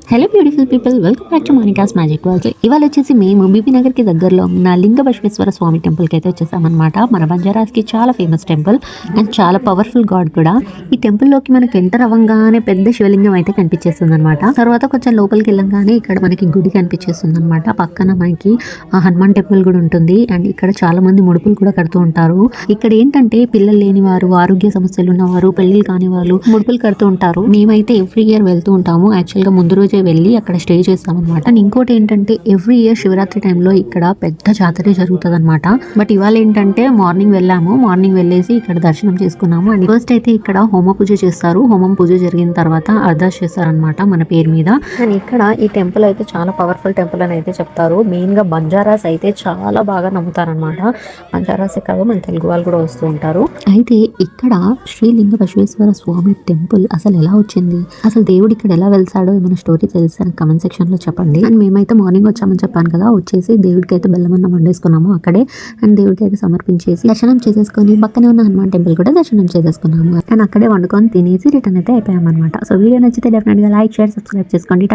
Hello beautiful people, welcome back to Monica's magic world. ఇవాళ వచ్చేసి మేము బీబీ నగర్ కి దగ్గరలో ఉన్న లింగ బసవేశ్వర స్వామి టెంపుల్ కి అయితే వచ్చేసామన్నమాట. మన బంజారాస్ కి చాలా ఫేమస్ టెంపుల్ అండ్ చాలా పవర్ఫుల్ గాడ్ కూడా. ఈ టెంపుల్ లోకి మనకి ఎంటర్ అవ్వగానే పెద్ద శివలింగం అయితే కనిపించేస్తుంది అనమాట. తర్వాత కొంచెం లోపలికి వెళ్ళంగానే ఇక్కడ మనకి గుడి కనిపించేస్తుంది అనమాట. పక్కన మనకి హనుమాన్ టెంపుల్ కూడా ఉంటుంది అండ్ ఇక్కడ చాలా మంది ముడుపులు కూడా కడుతూ ఉంటారు. ఇక్కడ ఏంటంటే పిల్లలు లేని వారు, ఆరోగ్య సమస్యలు ఉన్నవారు, పెళ్లిళ్ళు కాని వాళ్ళు ముడుపులు కడుతూ ఉంటారు. మేమైతే ఎవ్రీ ఇయర్ వెళ్తూ ఉంటాము. యాక్చువల్ గా ముందు రోజే వెళ్ళి అక్కడ స్టే చేస్తాం అనమాట. ఇంకోటి ఏంటంటే ఎవ్రీ ఇయర్ శివరాత్రి టైంలో ఇక్కడ పెద్ద జాతర జరుగుతుంది అనమాట. బట్ ఇవాళ ఏంటంటే మార్నింగ్ వెళ్ళాము. మార్నింగ్ వెళ్ళేసి ఇక్కడ దర్శనం చేసుకున్నాము. అండ్ ఫస్ట్ అయితే ఇక్కడ హోమ పూజ చేస్తారు. హోమం పూజ జరిగిన తర్వాత అర్దాస్ చేస్తారనమాట మన పేరు మీద. అండ్ ఇక్కడ ఈ టెంపుల్ అయితే చాలా పవర్ఫుల్ టెంపుల్ అని అయితే చెప్తారు. మెయిన్ గా బంజారాస్ అయితే చాలా బాగా నమ్ముతారనమాట. బంజారాస్ కాదు, మన తెలుగు వాళ్ళు కూడా వస్తూ ఉంటారు. అయితే ఇక్కడ శ్రీలింగ బసవేశ్వర స్వామి టెంపుల్ అసలు ఎలా వచ్చింది, అసలు దేవుడు ఇక్కడ ఎలా వెళ్తాడో ఏమైనా స్టోరీ తెలిసి కమెంట్ సెక్షన్ లో చెప్పండి. అండ్ మేమైతే మార్నింగ్ వచ్చామని చెప్పాను కదా, వచ్చేసి దేవుడికి అయితే బెల్లమన్నం వండేసుకున్నాము అక్కడే. అండ్ దేవుడికి అయితే సమర్పించేసి దర్శనం చేసేసుకొని పక్కనే ఉన్న హనుమాన్ టెంపుల్ కూడా దర్శనం చేసేసుకున్నాము. అండ్ అక్కడే వండుకొని తినేసి రిటర్న్ అయితే అయిపోయామన్నమాట. సో వీడియో నచ్చితే డెఫినెట్ గా లైక్, షేర్, సబ్స్క్రైబ్ చేసుకోండి.